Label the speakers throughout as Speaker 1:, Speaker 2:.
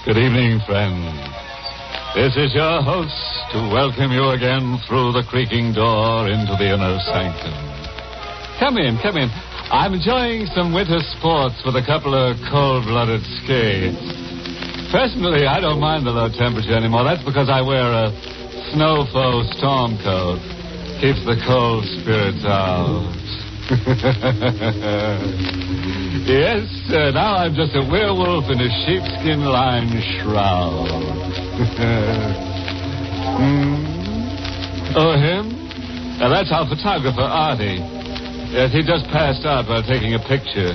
Speaker 1: Good evening, friends. This is your host to welcome you again through the creaking door into the inner sanctum. Come in. I'm enjoying some winter sports with a couple of cold-blooded skates. Personally, I don't mind the low temperature anymore. That's because I wear a snowfall storm coat. Keeps the cold spirits out. Yes, now I'm just a werewolf in a sheepskin-lined shroud. Oh, him? Now, that's our photographer, Artie. Yes, he just passed out while taking a picture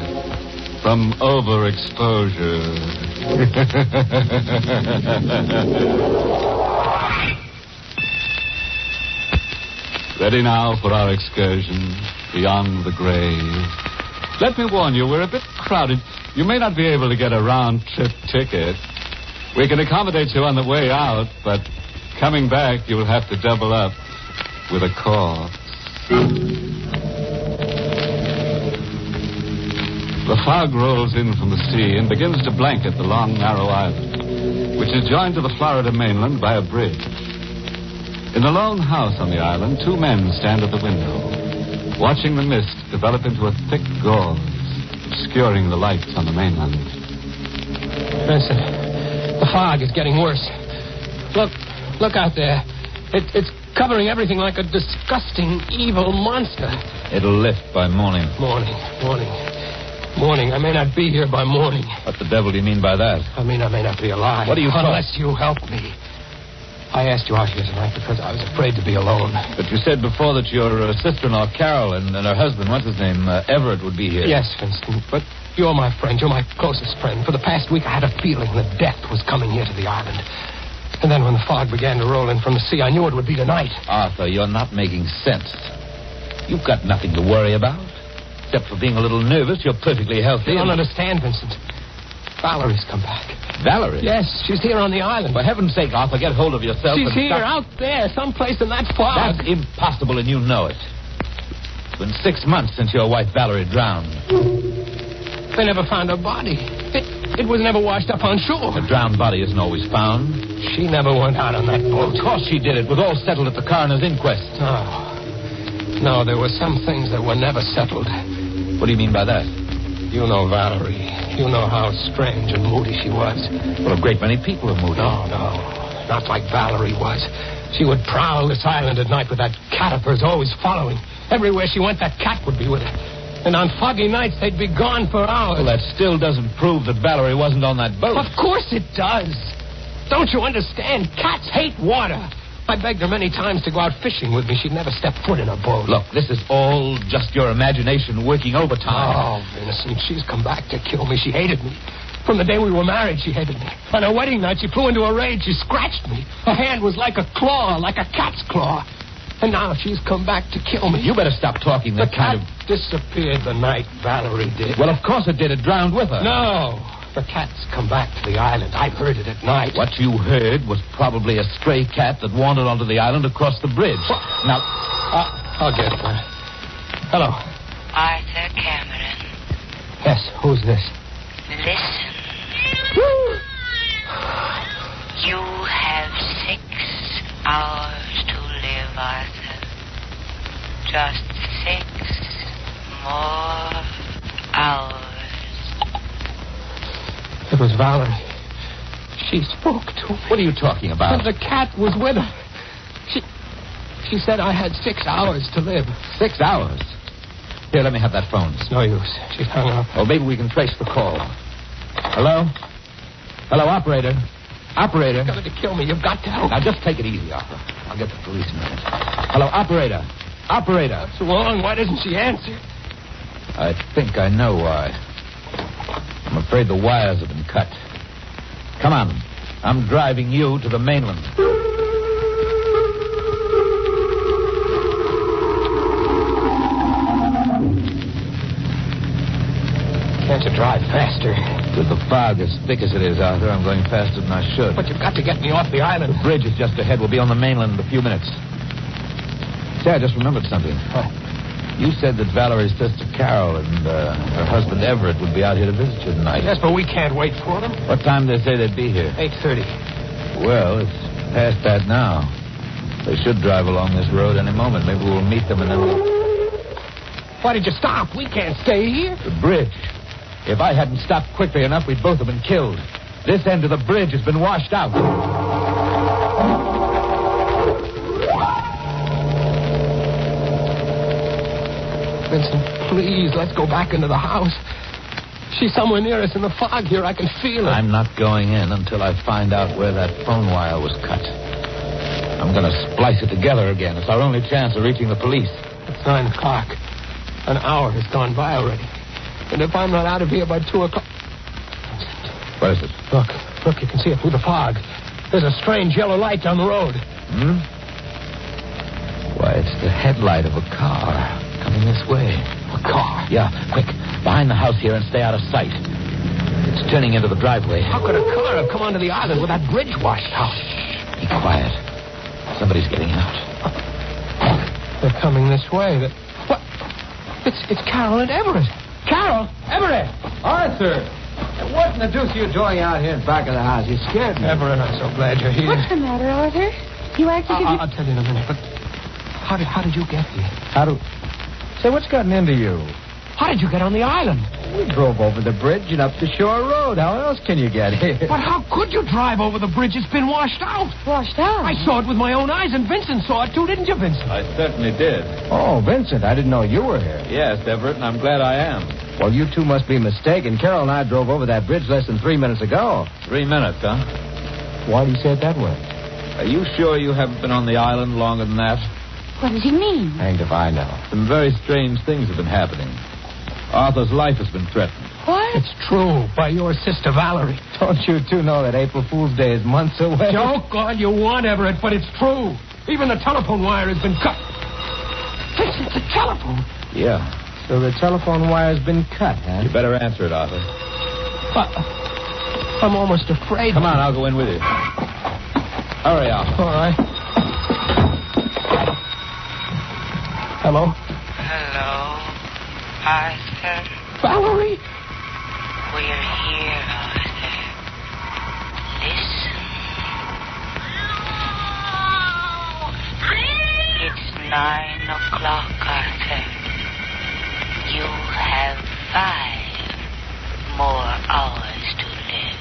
Speaker 1: from overexposure. Ready now for our excursion beyond the grave. Let me warn you, we're a bit crowded. You may not be able to get a round-trip ticket. We can accommodate you on the way out, but coming back, you'll have to double up with a corpse. The fog rolls in from the sea and begins to blanket the long, narrow island, which is joined to the Florida mainland by a bridge. In the lone house on the island, two men stand at the window, watching the mist develop into a thick gauze, obscuring the lights on the mainland.
Speaker 2: Listen, the fog is getting worse. Look out there. It's covering everything like a disgusting, evil monster.
Speaker 3: It'll lift by morning.
Speaker 2: Morning. I may not be here by morning.
Speaker 3: What the devil do you mean by that?
Speaker 2: I mean, I may not be alive.
Speaker 3: What do you
Speaker 2: Unless you help me. I asked you out here tonight because I was afraid to be alone.
Speaker 3: But you said before that your sister-in-law, Carol, and her husband, what's his name, Everett, would be here.
Speaker 2: Yes, Vincent, but you're my friend. You're my closest friend. For the past week, I had a feeling that death was coming here to the island. And then when the fog began to roll in from the sea, I knew it would be tonight.
Speaker 3: Arthur, you're not making sense. You've got nothing to worry about. Except for being a little nervous, you're perfectly healthy.
Speaker 2: You don't understand, Vincent. Valerie's come back.
Speaker 3: Valerie?
Speaker 2: Yes, she's here on the island.
Speaker 3: For heaven's sake, Arthur, get hold of yourself.
Speaker 2: She's here, out there, someplace in that fog.
Speaker 3: That's impossible, and you know it. It's been 6 months since your wife Valerie drowned.
Speaker 2: They never found her body. It was never washed up on shore.
Speaker 3: A drowned body isn't always found.
Speaker 2: She never went out on that boat.
Speaker 3: Of course she did. It was all settled at the coroner's inquest.
Speaker 2: No, there were some things that were never settled.
Speaker 3: What do you mean by that?
Speaker 2: You know Valerie. You know how strange and moody she was.
Speaker 3: Well, a great many people are moody.
Speaker 2: No. Not like Valerie was. She would prowl this island at night with that cat of hers always following. Everywhere she went, that cat would be with her. And on foggy nights, they'd be gone for hours.
Speaker 3: Well, that still doesn't prove that Valerie wasn't on that boat.
Speaker 2: Of course it does. Don't you understand? Cats hate water. I begged her many times to go out fishing with me. She'd never step foot in a boat.
Speaker 3: Look, this is all just your imagination working overtime.
Speaker 2: Oh, Vincent, she's come back to kill me. She hated me. From the day we were married, she hated me. On her wedding night, she flew into a rage. She scratched me. Her hand was like a claw, like a cat's claw. And now she's come back to kill me.
Speaker 3: You better stop talking that kind of...
Speaker 2: The cat disappeared the night Valerie did.
Speaker 3: Well, of course it did. It drowned with her.
Speaker 2: No. The cat's come back to the island. I heard it at night.
Speaker 3: What you heard was probably a stray cat that wandered onto the island across the bridge.
Speaker 2: What?
Speaker 3: Now,
Speaker 2: I'll get it. Hello.
Speaker 4: Arthur Cameron.
Speaker 2: Yes, who's this?
Speaker 4: Listen. You have 6 hours to live, Arthur. Just 6 more hours.
Speaker 2: It was Valerie. She spoke to me.
Speaker 3: What are you talking about?
Speaker 2: And the cat was with her. She said I had 6 hours to live.
Speaker 3: 6 hours? Here, let me have that phone.
Speaker 2: It's no use. She's hung up.
Speaker 3: Oh, maybe we can trace the call. Hello? Hello, operator. Operator.
Speaker 2: You're going to kill me. You've got to help.
Speaker 3: Now, just take it easy, Arthur. I'll get the police in a minute. Hello, operator. Operator.
Speaker 2: What's wrong? Why doesn't she answer?
Speaker 3: I think I know why. I'm afraid the wires have been cut. Come on. I'm driving you to the mainland.
Speaker 2: Can't you drive faster?
Speaker 3: With the fog as thick as it is, Arthur, I'm going faster than I should.
Speaker 2: But you've got to get me off the island.
Speaker 3: The bridge is just ahead. We'll be on the mainland in a few minutes. Say, I just remembered something.
Speaker 2: What?
Speaker 3: You said that Valerie's sister Carol and her husband Everett would be out here to visit you tonight.
Speaker 2: Yes, but we can't wait for them.
Speaker 3: What time did they say they'd be here?
Speaker 2: 8:30.
Speaker 3: Well, it's past that now. They should drive along this road any moment. Maybe we'll meet them and then we'll...
Speaker 2: Why did you stop? We can't stay here.
Speaker 3: The bridge. If I hadn't stopped quickly enough, we'd both have been killed. This end of the bridge has been washed out.
Speaker 2: Vincent, please, let's go back into the house. She's somewhere near us in the fog here. I can feel it.
Speaker 3: I'm not going in until I find out where that phone wire was cut. I'm going to splice it together again. It's our only chance of reaching the police.
Speaker 2: It's 9 o'clock. An hour has gone by already. And if I'm not out of here by 2 o'clock...
Speaker 3: What is it?
Speaker 2: Look, you can see it through the fog. There's a strange yellow light down the road.
Speaker 3: Why, it's the headlight of a car coming this way.
Speaker 2: A car?
Speaker 3: Yeah, quick. Behind the house here and stay out of sight. It's turning into the driveway.
Speaker 2: How could a car have come onto the island with that bridge washed out?
Speaker 3: Be quiet. Somebody's getting out.
Speaker 2: They're coming this way. What? It's Carol and Everett. Carol! Everett!
Speaker 5: Arthur! What in the deuce are you doing out here in back of the house? You scared me.
Speaker 2: Everett, I'm so glad you're here.
Speaker 6: What's the matter, Arthur? You acted
Speaker 2: I'll tell you in a minute, but how did you get here?
Speaker 5: Say, what's gotten into you?
Speaker 2: How did you get on the island?
Speaker 5: We drove over the bridge and up the shore road. How else can you get here?
Speaker 2: But how could you drive over the bridge? It's been washed out.
Speaker 6: Washed out?
Speaker 2: I saw it with my own eyes, and Vincent saw it too, didn't you, Vincent?
Speaker 3: I certainly did.
Speaker 5: Oh, Vincent, I didn't know you were here.
Speaker 3: Yes, Everett, and I'm glad I am.
Speaker 5: Well, you two must be mistaken. Carol and I drove over that bridge less than 3 minutes ago.
Speaker 3: 3 minutes, huh?
Speaker 5: Why do you say it that way?
Speaker 3: Are you sure you haven't been on the island longer than that?
Speaker 6: What does he mean?
Speaker 5: Hanged if I know.
Speaker 3: Some very strange things have been happening. Arthur's life has been threatened.
Speaker 6: What?
Speaker 2: It's true, by your sister Valerie.
Speaker 5: Don't you two know that April Fool's Day is months away?
Speaker 2: Joke all you want, Everett, but it's true. Even the telephone wire has been cut. Vincent, the telephone.
Speaker 3: Yeah.
Speaker 5: So the telephone wire's been cut, huh?
Speaker 3: You better answer it, Arthur.
Speaker 2: I'm almost afraid.
Speaker 3: Come on, I'll go in with you. Hurry up.
Speaker 2: All right. Hello?
Speaker 4: Hello, Arthur.
Speaker 2: Valerie?
Speaker 4: We're here, Arthur. Listen. It's 9 o'clock, Arthur. You have 5 more hours to live.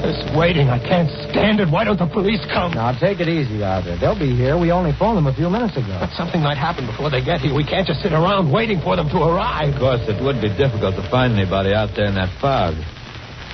Speaker 2: This waiting, I can't stand it. Why don't the police come?
Speaker 5: Now, take it easy, Arthur. They'll be here. We only phoned them a few minutes ago.
Speaker 2: But something might happen before they get here. We can't just sit around waiting for them to arrive.
Speaker 3: Of course, it would be difficult to find anybody out there in that fog.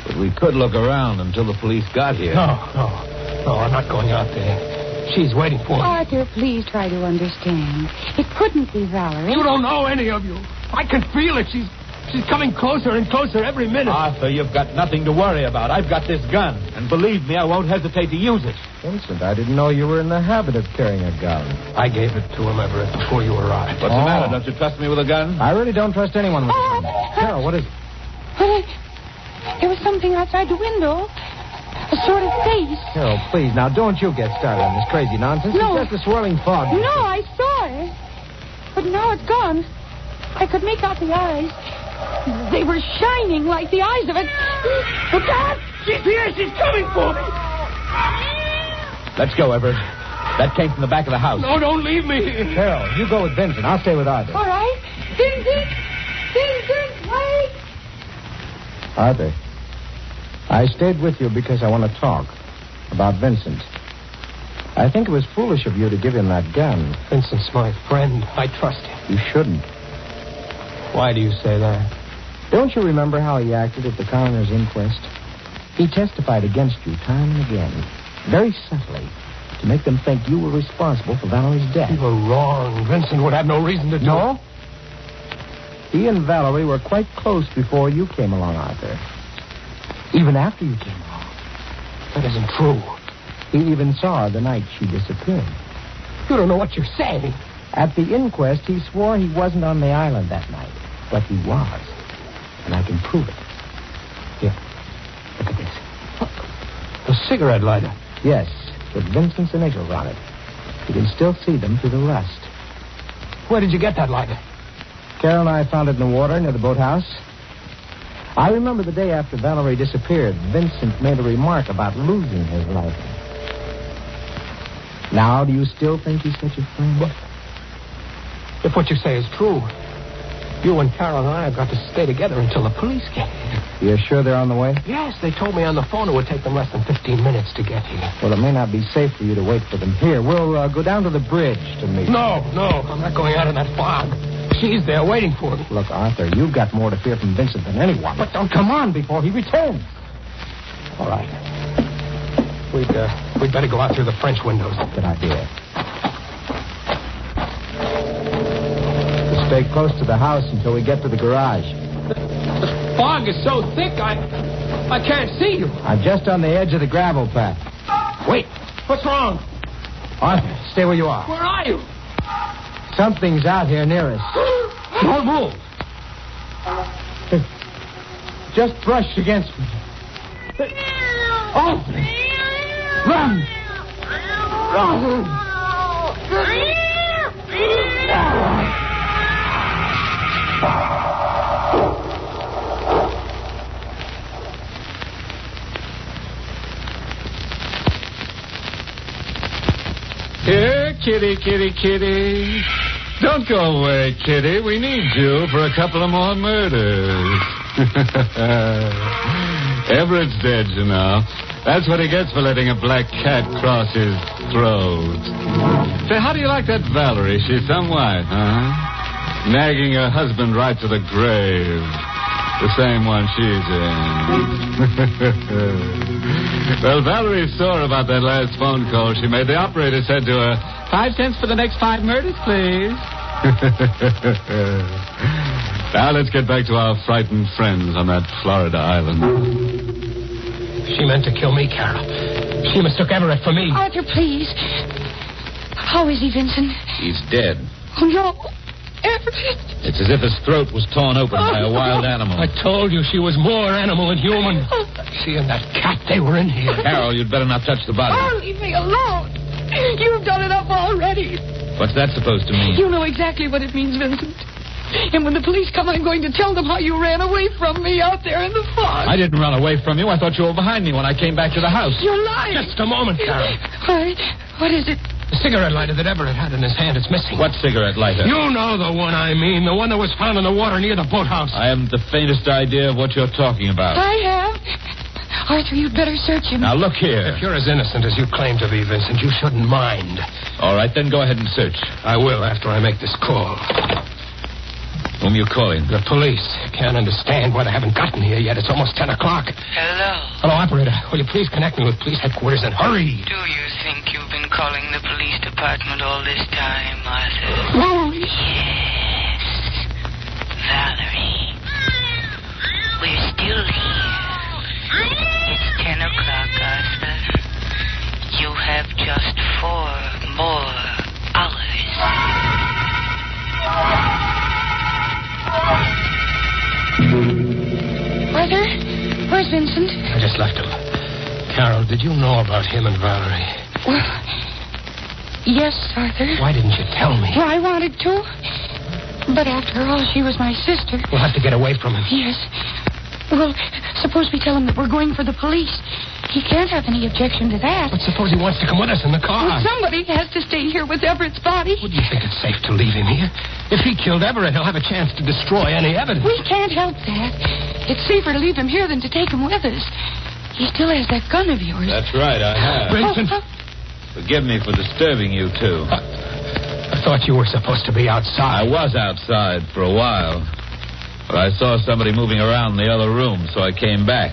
Speaker 3: But we could look around until the police got here.
Speaker 2: No, I'm not going out there. She's waiting for me.
Speaker 6: Arthur, please try to understand. It couldn't be Valerie.
Speaker 2: You don't know any of you. I can feel it. She's coming closer and closer every minute.
Speaker 3: Arthur, you've got nothing to worry about. I've got this gun. And believe me, I won't hesitate to use it.
Speaker 5: Vincent, I didn't know you were in the habit of carrying a gun.
Speaker 2: I gave it to him, Everett, before you arrived.
Speaker 3: What's the matter? Don't you trust me with a gun?
Speaker 5: I really don't trust anyone with a gun. Carol, what is it?
Speaker 6: There was something outside the window. A sort of face.
Speaker 5: Carol, please, now don't you get started on this crazy nonsense.
Speaker 6: No.
Speaker 5: It's just a swirling fog.
Speaker 6: No, I saw it. But now it's gone. I could make out the eyes. They were shining like the eyes of a... Look out!
Speaker 2: She's here. She's coming for me.
Speaker 3: Let's go, Everett. That came from the back of the house.
Speaker 2: No, don't leave me.
Speaker 5: Carol, you go with Vincent. I'll stay with Arthur.
Speaker 6: All right. Vincent, wait.
Speaker 5: Arthur, I stayed with you because I want to talk about Vincent. I think it was foolish of you to give him that gun.
Speaker 2: Vincent's my friend. I trust him.
Speaker 5: You shouldn't.
Speaker 2: Why do you say that?
Speaker 5: Don't you remember how he acted at the coroner's inquest? He testified against you time and again, very subtly, to make them think you were responsible for Valerie's death.
Speaker 2: You were wrong. Vincent would have no reason to do
Speaker 5: No? He and Valerie were quite close before you came along, Arthur. Even after you came along.
Speaker 2: That isn't true.
Speaker 5: He even saw her the night she disappeared.
Speaker 2: You don't know what you're saying.
Speaker 5: At the inquest, he swore he wasn't on the island that night. But he was. And I can prove it. Here. Look at this.
Speaker 2: A cigarette lighter.
Speaker 5: Yes. with Vincent's initials on it. You can still see them through the rust.
Speaker 2: Where did you get that lighter?
Speaker 5: Carol and I found it in the water near the boathouse. I remember the day after Valerie disappeared, Vincent made a remark about losing his lighter. Now, do you still think he's such a friend?
Speaker 2: If what you say is true, you and Carol and I have got to stay together until the police get here.
Speaker 5: You're sure they're on the way?
Speaker 2: Yes, they told me on the phone it would take them less than 15 minutes to get here.
Speaker 5: Well, it may not be safe for you to wait for them here. We'll go down to the bridge to meet them.
Speaker 2: No, I'm not going out in that fog. She's there waiting for me.
Speaker 5: Look, Arthur, you've got more to fear from Vincent than anyone. But don't come on before he returns.
Speaker 2: All right. We'd better go out through the French windows.
Speaker 5: Good idea. We'll stay close to the house until we get to the garage.
Speaker 2: The fog is so thick, I can't see you.
Speaker 5: I'm just on the edge of the gravel path.
Speaker 2: Wait, what's wrong?
Speaker 5: Arthur, stay where you are.
Speaker 2: Where are you?
Speaker 5: Something's out here near us.
Speaker 2: Don't move.
Speaker 5: Just brush against me. Arthur! Run! Run!
Speaker 1: Here, kitty. Don't go away, kitty. We need you for a couple of more murders. Everett's dead, you know. That's what he gets for letting a black cat cross his throat. Say, how do you like that Valerie? She's some wife, huh? Nagging her husband right to the grave. The same one she's in. Well, Valerie saw about that last phone call she made. The operator said to her, 5 cents for the next 5 murders, please. Now let's get back to our frightened friends on that Florida island.
Speaker 2: She meant to kill me, Carol. She mistook Everett for me.
Speaker 6: Arthur, please. How is he, Vincent?
Speaker 3: He's dead.
Speaker 6: Oh, no. Everett.
Speaker 3: It's as if his throat was torn open by a wild animal.
Speaker 2: I told you she was more animal than human. She and that cat, they were in here.
Speaker 3: Carol, you'd better not touch the body.
Speaker 6: Oh, leave me alone. You've done enough already.
Speaker 3: What's that supposed to mean?
Speaker 6: You know exactly what it means, Vincent. And when the police come, I'm going to tell them how you ran away from me out there in the fog.
Speaker 3: I didn't run away from you. I thought you were behind me when I came back to the house.
Speaker 6: You're lying.
Speaker 2: Just a moment, Carol.
Speaker 6: All right. What is it?
Speaker 2: The cigarette lighter that Everett had in his hand, it's missing.
Speaker 3: What cigarette lighter?
Speaker 2: You know the one I mean. The one that was found in the water near the boathouse.
Speaker 3: I haven't the faintest idea of what you're talking about.
Speaker 6: I have. Arthur, you'd better search him.
Speaker 3: Now, look here.
Speaker 2: If you're as innocent as you claim to be, Vincent, you shouldn't mind.
Speaker 3: All right, then go ahead and search.
Speaker 2: I will after I make this call.
Speaker 3: Whom you calling?
Speaker 2: The police. Can't understand why they haven't gotten here yet. It's almost 10 o'clock.
Speaker 4: Hello.
Speaker 2: Hello, operator. Will you please connect me with police headquarters and hurry?
Speaker 4: Do you think you've been calling the police department all this time, Arthur?
Speaker 6: Oh,
Speaker 4: Yes. Valerie. We're still here. It's 10 o'clock, Arthur. You have just 4 more hours.
Speaker 6: Arthur, where's Vincent?
Speaker 2: I just left him. Carol, did you know about him and Valerie?
Speaker 6: Well, yes, Arthur.
Speaker 2: Why didn't you tell me?
Speaker 6: Well, I wanted to. But after all, she was my sister.
Speaker 2: We'll have to get away from him.
Speaker 6: Yes. Well, suppose we tell him that we're going for the police. He can't have any objection to that.
Speaker 2: But suppose he wants to come with us in the car.
Speaker 6: Well, somebody has to stay here with Everett's body.
Speaker 2: Well, do you think it's safe to leave him here? If he killed Everett, he'll have a chance to destroy any evidence.
Speaker 6: We can't help that. It's safer to leave him here than to take him with us. He still has that gun of yours.
Speaker 3: That's right, I have.
Speaker 2: Vincent.
Speaker 3: Forgive me for disturbing you, too.
Speaker 2: I thought you were supposed to be outside.
Speaker 3: I was outside for a while. But I saw somebody moving around in the other room, so I came back.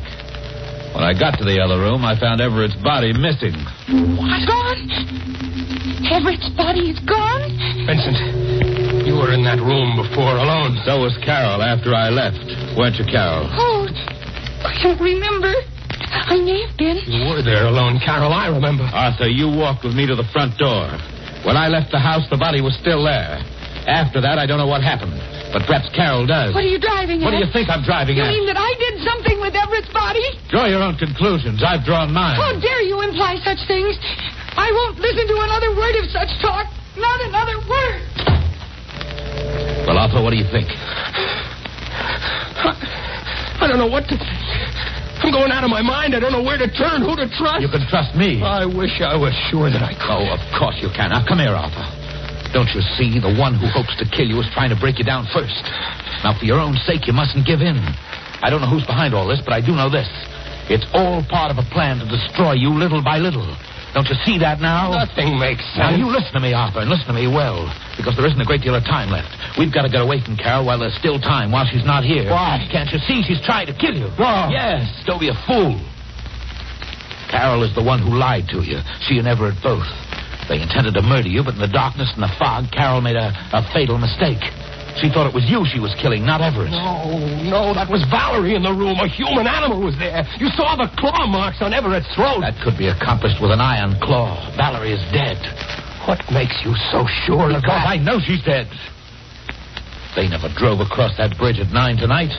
Speaker 3: When I got to the other room, I found Everett's body missing.
Speaker 6: What? Gone? Everett's body is gone?
Speaker 2: Vincent, you were in that room before alone.
Speaker 3: So was Carol after I left. Weren't you, Carol?
Speaker 6: Oh, I don't remember. I may have been.
Speaker 2: You were there alone, Carol. I remember.
Speaker 3: Arthur, you walked with me to the front door. When I left the house, the body was still there. After that, I don't know what happened. But perhaps Carol does.
Speaker 6: What are you driving at?
Speaker 3: What do you think I'm driving
Speaker 6: You
Speaker 3: at?
Speaker 6: mean that I did something with Everett's body?
Speaker 3: Draw your own conclusions. I've drawn mine.
Speaker 6: How dare you imply such things? listen to another word of such talk. Not another word.
Speaker 3: Well, Arthur, what do you think?
Speaker 2: I don't know what to think. I'm going out of my mind. I don't know where to turn, who to trust.
Speaker 3: You can trust me.
Speaker 2: I wish I was sure that I could.
Speaker 3: Oh, of course you can. Now, come here, Arthur. Don't you see? The one who hopes to kill you is trying to break you down first. Now, for your own sake, you mustn't give in. I don't know who's behind all this, but I do know this. It's all part of a plan to destroy you little by little. Don't you see that now?
Speaker 2: Nothing makes
Speaker 3: Now,
Speaker 2: sense.
Speaker 3: you listen to me, Arthur, and listen to me well, because there isn't a great deal of time left. We've got to get away from Carol while there's still time, while she's not here.
Speaker 2: Why?
Speaker 3: Can't you see she's trying to kill you?
Speaker 2: No.
Speaker 3: Yes, don't be a fool. Carol is the one who lied to you. She and Everett both. They intended to murder you, but in the darkness and the fog, Carol made a fatal mistake. She thought it was you she was killing, not Everett.
Speaker 2: No, that was Valerie in the room. A human animal was there. You saw the claw marks on Everett's throat.
Speaker 3: That could be accomplished with an iron claw. Valerie is dead.
Speaker 2: What makes you so sure of
Speaker 3: Because
Speaker 2: that?
Speaker 3: I know she's dead. They never drove across that bridge at 9 tonight.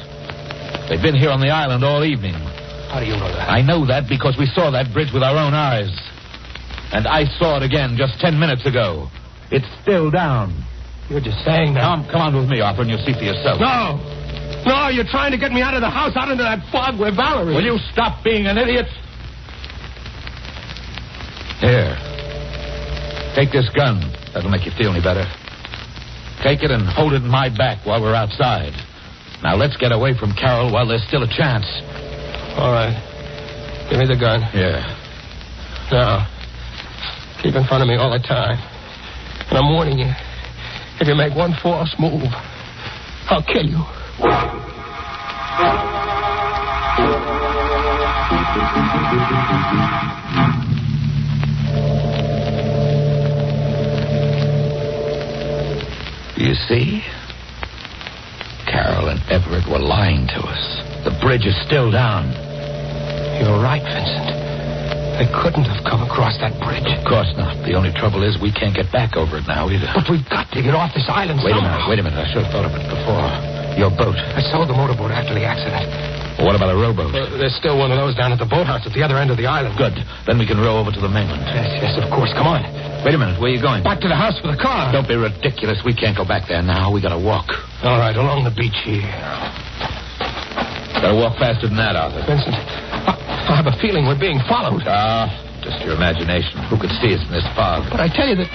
Speaker 3: They've been here on the island all evening.
Speaker 2: How do you know that?
Speaker 3: I know that because we saw that bridge with our own eyes. And I saw it again just 10 minutes ago. It's still down.
Speaker 2: You're just saying that.
Speaker 3: Come on with me, Arthur, and you'll see for yourself.
Speaker 2: No, you're trying to get me out of the house, out into that fog where Valerie...
Speaker 3: Will you stop being an idiot? Here. Take this gun. That'll make you feel any better. Take it and hold it in my back while we're outside. Now, let's get away from Carol while there's still a chance.
Speaker 2: All right. Give me the gun.
Speaker 3: Yeah.
Speaker 2: Now, keep in front of me all the time. And I'm warning you. If you make one false move, I'll kill you.
Speaker 3: You see? Carol and Everett were lying to us. The bridge is still down.
Speaker 2: You're right, Vincent. They couldn't have come across that bridge.
Speaker 3: Of course not. The only trouble is we can't get back over it now either.
Speaker 2: But we've got to get off this island
Speaker 3: Wait
Speaker 2: somehow.
Speaker 3: a minute. I should have thought of it before. Your boat.
Speaker 2: I sold the motorboat after the accident.
Speaker 3: Well, what about a rowboat?
Speaker 2: There's still one of those down at the boathouse at the other end of the island.
Speaker 3: Good. Then we can row over to the mainland.
Speaker 2: Yes, of course. Come on.
Speaker 3: Wait a minute. Where are you going?
Speaker 2: Back to the house for the car.
Speaker 3: Don't be ridiculous. We can't go back there now. We gotta walk.
Speaker 2: All right, along the beach here.
Speaker 3: Gotta walk faster than that, Arthur.
Speaker 2: Vincent, I have a feeling we're being followed.
Speaker 3: Just your imagination. Who could see us in this fog?
Speaker 2: But I tell you that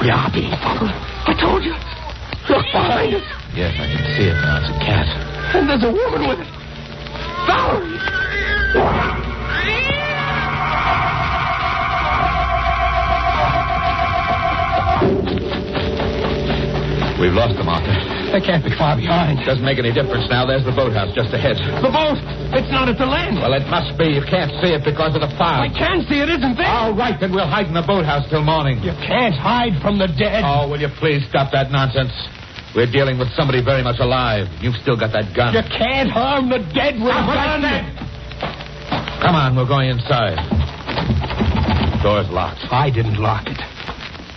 Speaker 2: we are being followed. I told you. Look behind us.
Speaker 3: Yes, I can see it now. It's a cat.
Speaker 2: And there's a woman with it. Valerie!
Speaker 3: We've lost them, Arthur.
Speaker 2: They can't be far behind.
Speaker 3: Doesn't make any difference now. There's the boathouse just ahead.
Speaker 2: The boat! It's not at the land.
Speaker 3: Well, it must be. You can't see it because of the fog.
Speaker 2: I can see it isn't there.
Speaker 3: All right, then we'll hide in the boathouse till morning.
Speaker 2: You can't hide from the dead.
Speaker 3: Oh, will you please stop that nonsense? We're dealing with somebody very much alive. You've still got that gun.
Speaker 2: You can't harm the dead with a gun.
Speaker 3: Come on, we're going inside. Door's locked.
Speaker 2: I didn't lock it.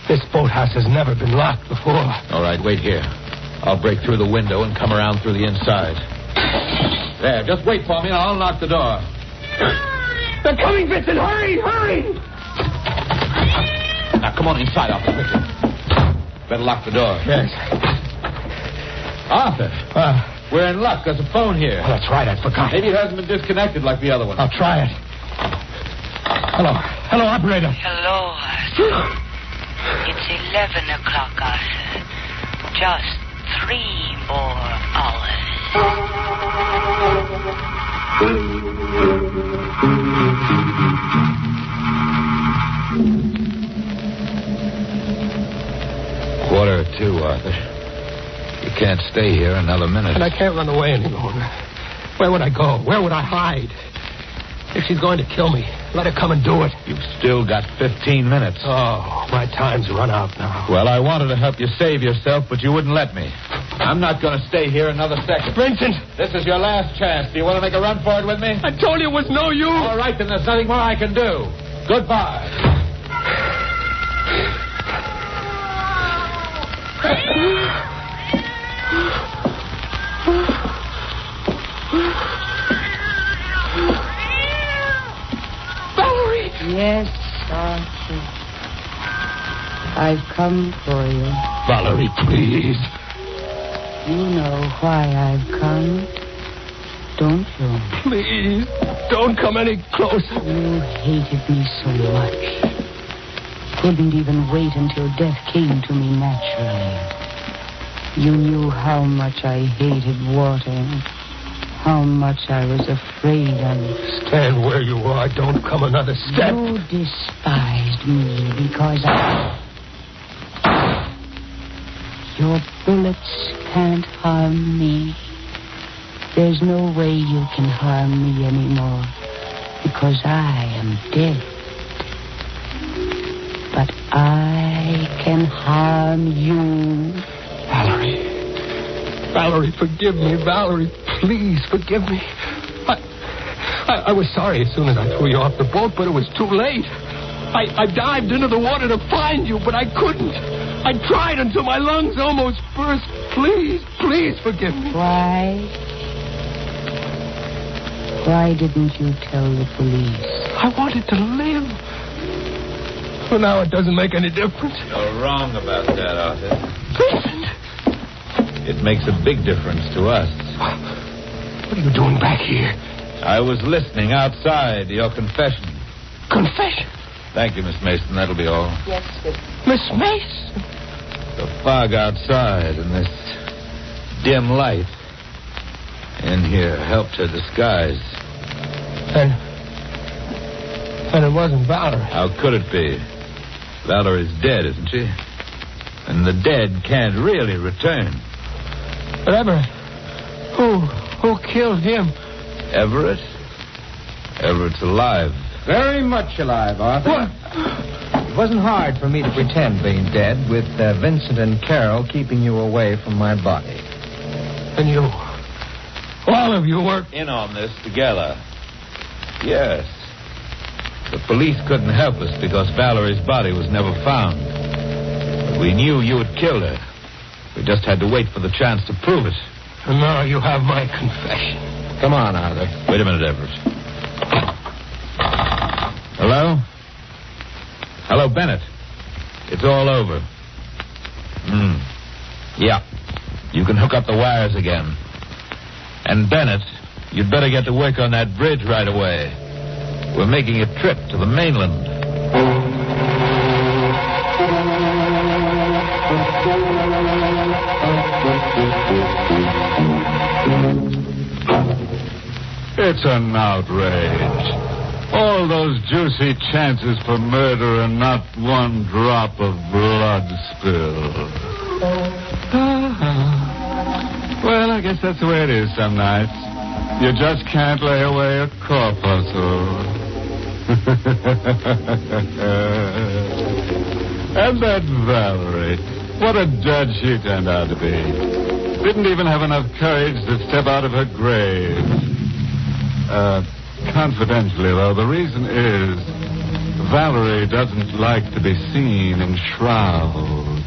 Speaker 2: This boathouse has never been locked before.
Speaker 3: All right, wait here. I'll break through the window and come around through the inside. There, just wait for me and I'll unlock the door.
Speaker 2: They're coming, Vincent! Hurry!
Speaker 3: Now, come on inside, Arthur, quickly. Better lock the door.
Speaker 2: Yes.
Speaker 3: Arthur, we're in luck. There's a phone here.
Speaker 2: Oh, that's right, I forgot.
Speaker 3: Maybe it hasn't been disconnected like the other one.
Speaker 2: I'll try it. Hello, operator.
Speaker 4: Hello, Arthur. It's 11 o'clock, Arthur. Just 3 more hours.
Speaker 3: Quarter to 2, Arthur. You can't stay here another minute.
Speaker 2: And I can't run away any longer. Where would I go? Where would I hide? If she's going to kill me, let her come and do it.
Speaker 3: You've still got 15 minutes.
Speaker 2: Oh, my time's run out now.
Speaker 3: Well, I wanted to help you save yourself, but you wouldn't let me. I'm not going to stay here another second.
Speaker 2: Vincent!
Speaker 3: This is your last chance. Do you want to make a run for it with me?
Speaker 2: I told you it was no use.
Speaker 3: All right, then there's nothing more I can do. Goodbye.
Speaker 6: Yes, Arthur.
Speaker 7: I've come for you.
Speaker 2: Valerie, please.
Speaker 7: You know why I've come, don't you?
Speaker 2: Please, don't come any closer.
Speaker 7: You hated me so much. Couldn't even wait until death came to me naturally. You knew how much I hated water, how much I was afraid of.
Speaker 2: Stand where you are. Don't come another step.
Speaker 7: You despised me because Your bullets can't harm me. There's no way you can harm me anymore because I am dead. But I can harm you.
Speaker 2: Valerie, forgive me. Valerie, please forgive me. I was sorry as soon as I threw you off the boat, but it was too late. I dived into the water to find you, but I couldn't. I tried until my lungs almost burst. Please forgive me.
Speaker 7: Why didn't you tell the police?
Speaker 2: I wanted to live. Well, now it doesn't make any difference.
Speaker 3: You're wrong about that, Arthur.
Speaker 2: Raymond!
Speaker 3: It makes a big difference to us.
Speaker 2: What are you doing back here?
Speaker 3: I was listening outside to your confession.
Speaker 2: Confession?
Speaker 3: Thank you, Miss Mason. That'll be all.
Speaker 7: Yes, sir.
Speaker 2: Miss Mason?
Speaker 3: The fog outside and this dim light in here helped her disguise.
Speaker 2: And it wasn't Valerie.
Speaker 3: How could it be? Valerie's dead, isn't she? And the dead can't really return.
Speaker 2: But Everett, who killed him?
Speaker 3: Everett? Everett's alive.
Speaker 5: Very much alive, Arthur.
Speaker 2: What?
Speaker 5: It wasn't hard for me to pretend being dead with Vincent and Carol keeping you away from my body.
Speaker 2: And you, all of you worked
Speaker 3: in on this together. Yes. The police couldn't help us because Valerie's body was never found. But we knew you had killed her. We just had to wait for the chance to prove it.
Speaker 2: And now you have my confession.
Speaker 5: Come on, Arthur.
Speaker 3: Wait a minute, Everett. Hello? Hello, Bennett. It's all over. Yeah. You can hook up the wires again. And Bennett, you'd better get to work on that bridge right away. We're making a trip to the mainland.
Speaker 1: It's an outrage. All those juicy chances for murder and not one drop of blood spilled. Well, I guess that's the way it is some nights. You just can't lay away a corpuscle. And that Valerie, what a dud she turned out to be. Didn't even have enough courage to step out of her grave. Confidentially, though, the reason is Valerie doesn't like to be seen in shrouds.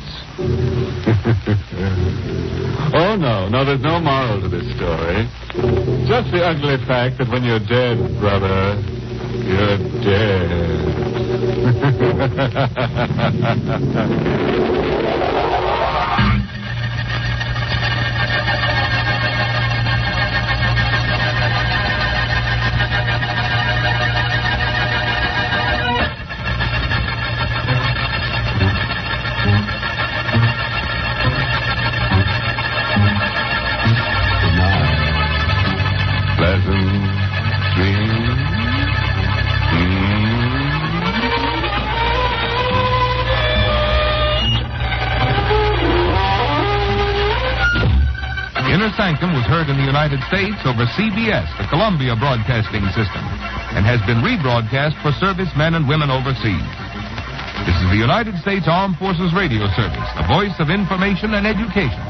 Speaker 1: Oh, no, there's no moral to this story. Just the ugly fact that when you're dead, brother, you're dead.
Speaker 8: Sanctum was heard in the United States over CBS, the Columbia Broadcasting System, and has been rebroadcast for servicemen and women overseas. This is the United States Armed Forces Radio Service, the voice of information and education.